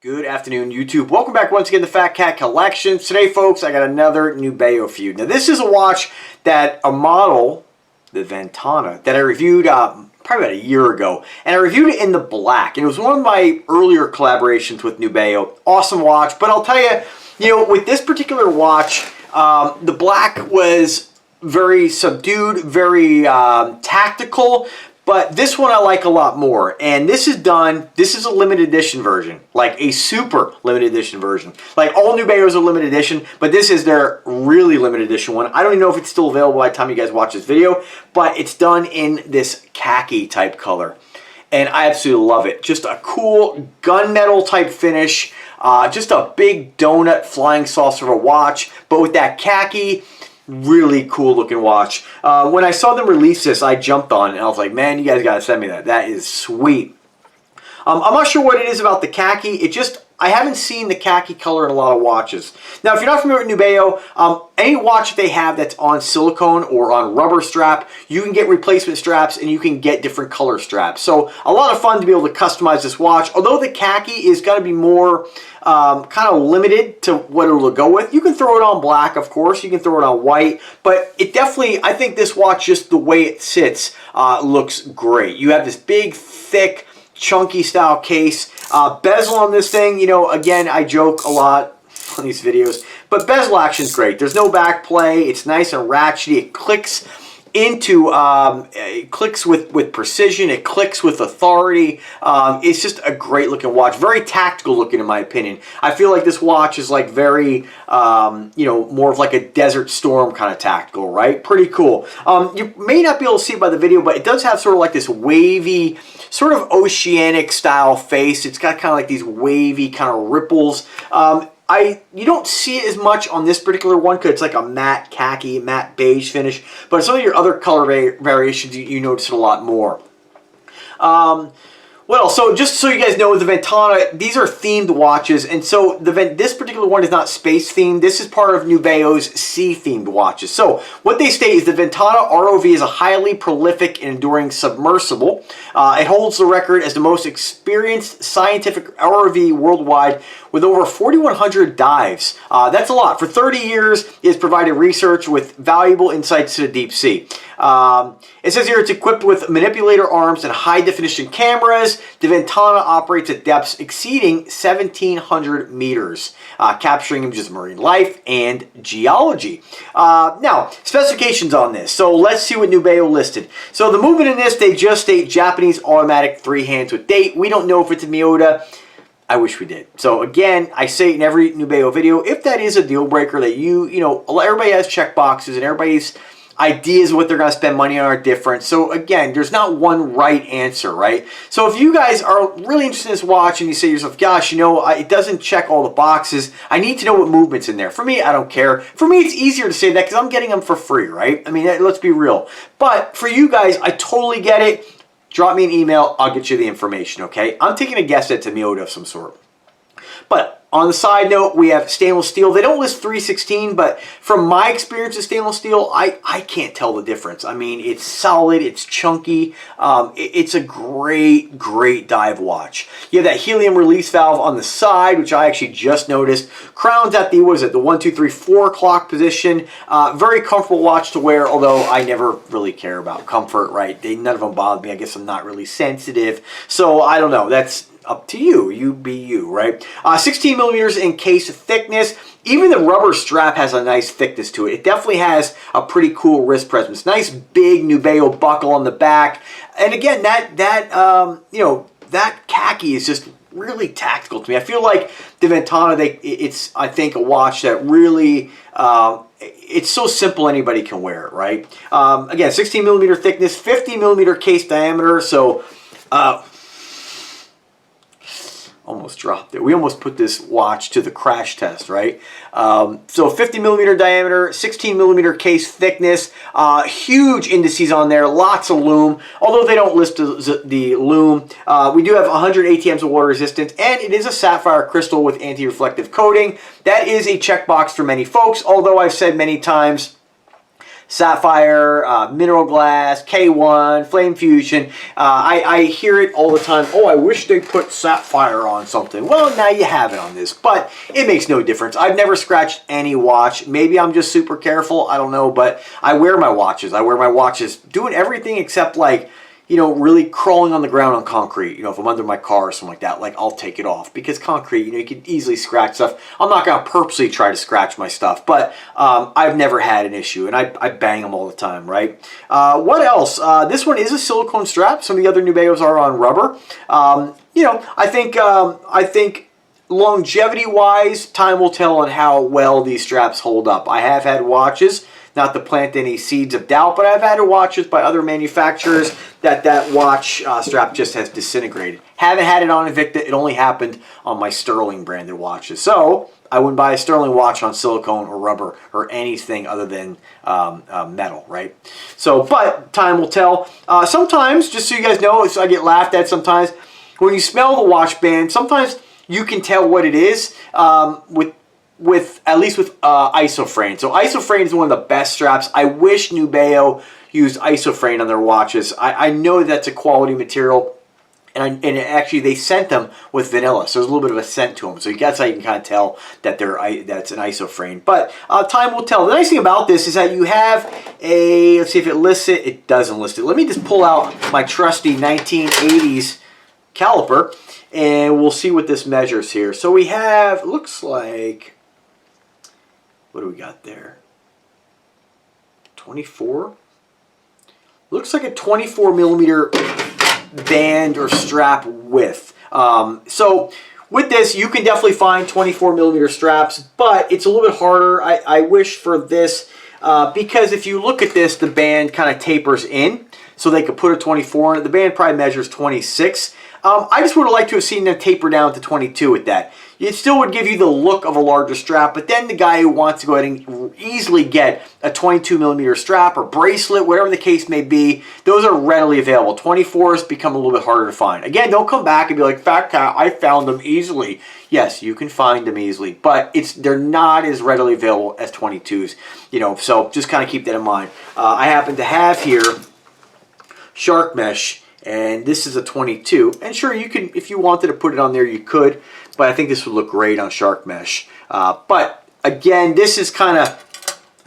Good afternoon, YouTube. Welcome back once again to Phatkat Collections. Today, folks, I got another Nubeo feud. Now, this is a watch that a model, the Ventana, that I reviewed probably about a year ago. And I reviewed it in the black. And it was one of my earlier collaborations with Nubeo. Awesome watch. But I'll tell you, with this particular watch, the black was very subdued, very tactical. But this one I like a lot more, and this is a limited edition version, like a super limited edition version. Like all Nubeos are limited edition, but this is their really limited edition one. I don't even know if it's still available by the time you guys watch this video, but it's done in this khaki type color. And I absolutely love it. Just a cool gunmetal type finish, just a big donut flying saucer of a watch, but with that khaki. Really cool looking watch. When I saw them release this, I jumped on it and I was like, man, you guys gotta send me that. That is sweet. I'm not sure what it is about the khaki. I haven't seen the khaki color in a lot of watches. Now, if you're not familiar with Nubeo, any watch they have that's on silicone or on rubber strap, you can get replacement straps and you can get different color straps. So a lot of fun to be able to customize this watch. Although the khaki is going to be more kind of limited to what it'll go with. You can throw it on black, of course. You can throw it on white. But it definitely, I think this watch, just the way it sits, looks great. You have this big, thick, chunky style case. Bezel on this thing, again, I joke a lot on these videos, but bezel action is great. There's no back play. It's nice and ratchety. It clicks it clicks with precision. It clicks with authority. It's just a great looking watch. Very tactical looking in my opinion. I feel like this watch is like very, more of like a Desert Storm kind of tactical, right? Pretty cool. You may not be able to see it by the video, but it does have sort of like this wavy, sort of oceanic style face. It's got kind of like these wavy kind of ripples. You don't see it as much on this particular one because it's like a matte khaki, matte beige finish. But some of your other color variations, you notice it a lot more. Well, so just so you guys know, the Ventana, these are themed watches, and so this particular one is not space themed. This is part of Nubeo's sea themed watches. So what they state is the Ventana ROV is a highly prolific and enduring submersible. It holds the record as the most experienced scientific ROV worldwide with over 4,100 dives. That's a lot. For 30 years, it has provided research with valuable insights to the deep sea. It says here it's equipped with manipulator arms and high-definition cameras. The Ventana operates at depths exceeding 1,700 meters, capturing images of marine life and geology. Now, specifications on this. So let's see what Nubeo listed. So the movement in this, they just state Japanese automatic 3 hands with date. We don't know if it's a Miyota. I wish we did. So again, I say it in every Nubeo video, if that is a deal breaker that everybody has check boxes and everybody's ideas of what they're going to spend money on are different. So again, there's not one right answer, right? So if you guys are really interested in this watch and you say to yourself, gosh, it doesn't check all the boxes, I need to know what movement's in there. For me, I don't care. For me, it's easier to say that because I'm getting them for free, right? I mean, let's be real. But for you guys, I totally get it. Drop me an email. I'll get you the information, okay? I'm taking a guess at a Miyota of some sort. But on the side note, we have stainless steel. They don't list 316, but from my experience with stainless steel, I can't tell the difference. I mean, it's solid, it's chunky. It's a great, great dive watch. You have that helium release valve on the side, which I actually just noticed. Crown's at the, what is it, the 1, 2, 3, 4 o'clock position. Very comfortable watch to wear, although I never really care about comfort, right? None of them bother me. I guess I'm not really sensitive. So I don't know. That's up to you. You be you, right? 16 millimeters in case thickness. Even the rubber strap has a nice thickness to it. It definitely has a pretty cool wrist presence. Nice big Nubeo buckle on the back. And again, that khaki is just really tactical to me. I feel like the Ventana, it's I think a watch that really it's so simple anybody can wear it, right? Again, 16 millimeter thickness, 50 millimeter case diameter. So almost dropped it. We almost put this watch to the crash test, right? So 50 millimeter diameter, 16 millimeter case thickness, huge indices on there, lots of lume. Although they don't list the lume, we do have 100 ATMs of water resistance, and it is a sapphire crystal with anti-reflective coating. That is a checkbox for many folks, although I've said many times, Sapphire, Mineral Glass, K1, Flame Fusion. I hear it all the time. Oh, I wish they put Sapphire on something. Well, now you have it on this, but it makes no difference. I've never scratched any watch. Maybe I'm just super careful. I don't know, but I wear my watches. I wear my watches doing everything except like, you know, really crawling on the ground on concrete. You know, if I'm under my car or something like that, like I'll take it off because concrete, you know, you can easily scratch stuff. I'm not going to purposely try to scratch my stuff, but I've never had an issue, and I bang them all the time, right? What else? This one is a silicone strap. Some of the other Nubeos are on rubber. You know, I think longevity-wise, time will tell on how well these straps hold up. I have had watches, not to plant any seeds of doubt, but I've had watches by other manufacturers that watch strap just has disintegrated. Haven't had it on Invicta. It only happened on my Sterling branded watches. So I wouldn't buy a Sterling watch on silicone or rubber or anything other than metal, right? So, but time will tell. Sometimes, just so you guys know, so I get laughed at sometimes, when you smell the watch band, sometimes you can tell what it is with at least with isofrane. So isofrane is one of the best straps. I wish Nubeo used isofrane on their watches. I know that's a quality material, and actually they sent them with vanilla, so there's a little bit of a scent to them. So that's how you can kind of tell that that's an isofrane. But time will tell. The nice thing about this is that you have a, let's see if it lists it. It doesn't list it. Let me just pull out my trusty 1980s caliper, and we'll see what this measures here. So we have, looks like, what do we got there? 24? Looks like a 24 millimeter band or strap width. So with this, you can definitely find 24 millimeter straps, but it's a little bit harder. I wish for this, because if you look at this, the band kind of tapers in, so they could put a 24 in it. The band probably measures 26. I just would have liked to have seen them taper down to 22 with that. It still would give you the look of a larger strap, but then the guy who wants to go ahead and easily get a 22 millimeter strap or bracelet, whatever the case may be, those are readily available. 24s become a little bit harder to find. Again, don't come back and be like, Phatkat, I found them easily. Yes, you can find them easily, but they're not as readily available as 22s. You know, so just kind of keep that in mind. I happen to have here Shark Mesh, and this is a 22. And sure, you can, if you wanted to put it on there, you could, but I think this would look great on Shark Mesh. But again, this is kind of,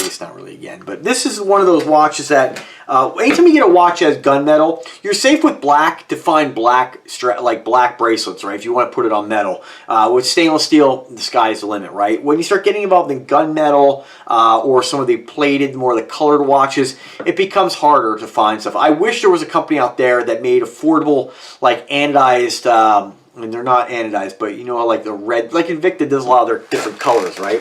I guess not really again, but this is one of those watches that anytime you get a watch that has gunmetal, you're safe with black to find black like black bracelets, right? If you want to put it on metal. With stainless steel, the sky's the limit, right? When you start getting involved in gunmetal or some of the plated, more the colored watches, it becomes harder to find stuff. I wish there was a company out there that made affordable, like anodized, I mean, they're not anodized, but you know, like the red, like Invicta does a lot of their different colors, right?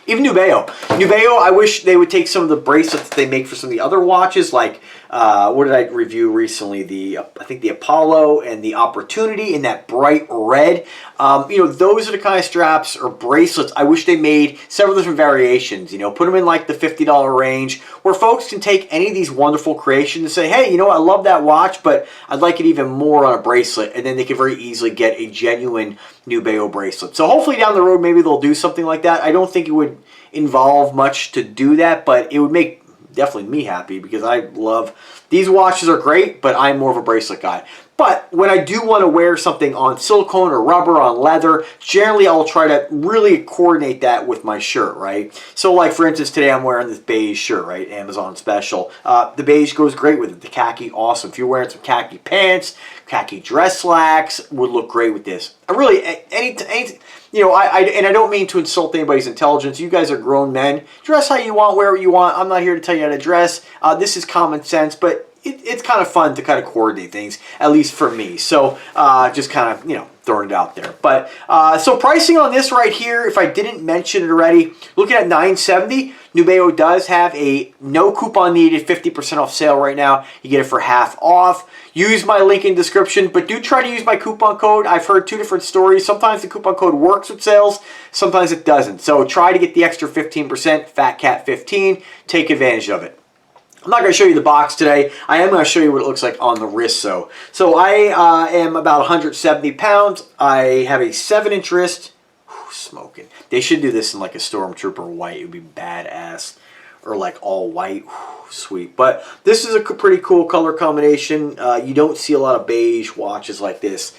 Even Nubeo. Nubeo, I wish they would take some of the bracelets that they make for some of the other watches, like, what did I review recently? I think the Apollo and the Opportunity in that bright red. You know, those are the kind of straps or bracelets I wish they made several different variations. You know, put them in like the $50 range where folks can take any of these wonderful creations and say, hey, you know what, I love that watch, but I'd like it even more on a bracelet. And then they can very easily get a genuine Nubeo bracelet. So hopefully down the road, maybe they'll do something like that. I don't think it would involve much to do that, but it would make definitely me happy because I love, these watches are great, but I'm more of a bracelet guy. But when I do want to wear something on silicone or rubber, on leather, generally I'll try to really coordinate that with my shirt, right? So like for instance, today I'm wearing this beige shirt, right? Amazon special. The beige goes great with it. The khaki, awesome. If you're wearing some khaki pants, khaki dress slacks, would look great with this. I really, any you know, and I don't mean to insult anybody's intelligence. You guys are grown men. Dress how you want, wear what you want. I'm not here to tell you how to dress. This is common sense, but it's kind of fun to kind of coordinate things, at least for me. So just kind of, you know, throwing it out there. But so pricing on this right here, if I didn't mention it already, looking at $970, Nubeo does have a no coupon needed 50% off sale right now. You get it for half off. Use my link in description, but do try to use my coupon code. I've heard two different stories. Sometimes the coupon code works with sales, sometimes it doesn't. So try to get the extra 15%, Phatkat15. Take advantage of it. I'm not going to show you the box today. I am going to show you what it looks like on the wrist. So I am about 170 pounds. I have a 7-inch wrist. Whew, smoking. They should do this in like a Stormtrooper white. It would be badass. or like all white. Whew, sweet. But this is a pretty cool color combination. You don't see a lot of beige watches like this.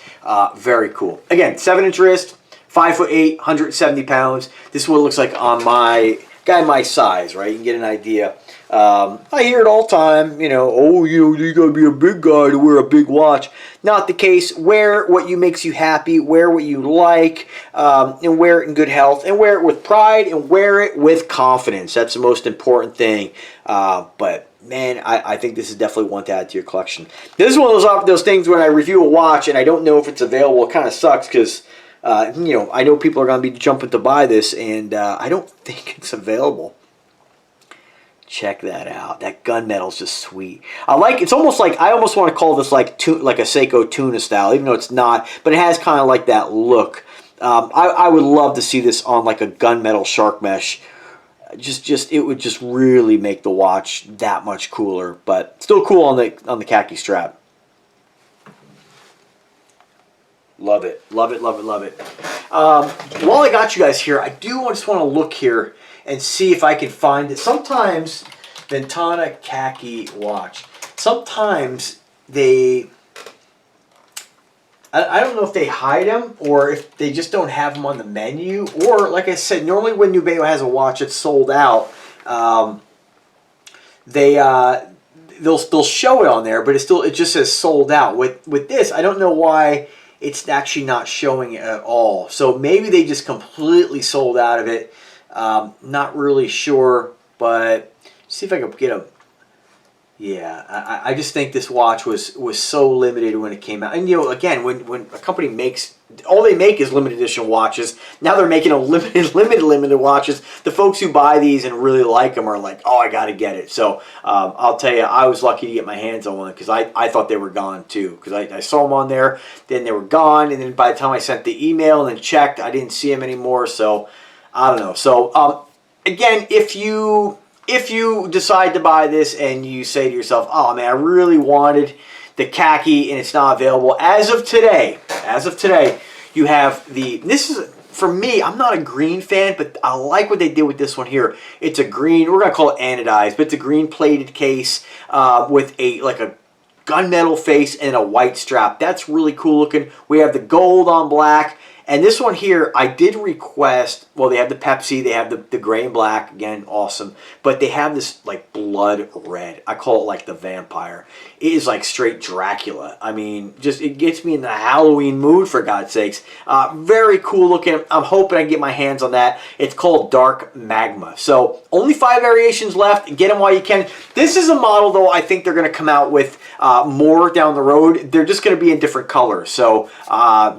Very cool. Again, 7-inch wrist, 5'8", 170 pounds. This is what it looks like on my guy my size, right? You can get an idea. I hear it all the time, you know, oh, you gotta be a big guy to wear a big watch. Not the case. Wear what makes you happy, wear what you like, and wear it in good health, and wear it with pride, and wear it with confidence. That's the most important thing. But man, I think this is definitely one to add to your collection. This is one of those things when I review a watch and I don't know if it's available. It kind of sucks because you know, I know people are going to be jumping to buy this, and I don't think it's available. Check that out. That gunmetal is just sweet. It's almost like, I almost want to call this like a Seiko tuna style, even though it's not, but it has kind of like that look. I would love to see this on like a gunmetal shark mesh. It would just really make the watch that much cooler, but still cool on the khaki strap. Love it, love it, love it, love it. While I got you guys here, I just want to look here and see if I can find it. Sometimes Ventana khaki watch. Sometimes they, I don't know if they hide them or if they just don't have them on the menu. Or like I said, normally when Nubeo has a watch that's sold out, they'll show it on there, but it just says sold out. With this, I don't know why it's actually not showing it at all. So maybe they just completely sold out of it. Not really sure, but see if I can get a. Yeah, I just think this watch was so limited when it came out. And you know, again, when a company makes, all they make is limited edition watches. Now they're making a limited watches. The folks who buy these and really like them are like, oh, I got to get it. So I'll tell you, I was lucky to get my hands on one because I thought they were gone too. Because I saw them on there, then they were gone, and then by the time I sent the email and then checked, I didn't see them anymore. So I don't know. So again, if you decide to buy this and you say to yourself, oh man, I really wanted the khaki and it's not available, as of today, you have this is, for me, I'm not a green fan, but I like what they did with this one here. It's a green, we're going to call it anodized, but it's a green plated case with a gunmetal face and a white strap. That's really cool looking. We have the gold on black. And this one here, I did request, well, they have the Pepsi, they have the gray and black, again, awesome. But they have this, like, blood red. I call it, like, the vampire. It is, like, straight Dracula. I mean, just, it gets me in the Halloween mood, for God's sakes. Very cool looking. I'm hoping I can get my hands on that. It's called Dark Magma. So, only 5 variations left. Get them while you can. This is a model, though, I think they're going to come out with more down the road. They're just going to be in different colors. So,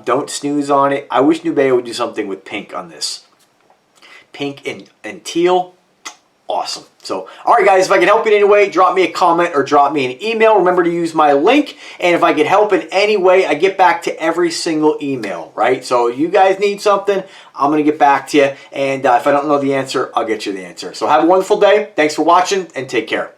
don't snooze on it. I wish Nubeo would do something with pink on this. Pink and teal. Awesome. So, all right, guys, if I can help in any way, drop me a comment or drop me an email. Remember to use my link. And if I can help in any way, I get back to every single email, right? So, you guys need something, I'm going to get back to you. And if I don't know the answer, I'll get you the answer. So, have a wonderful day. Thanks for watching, and take care.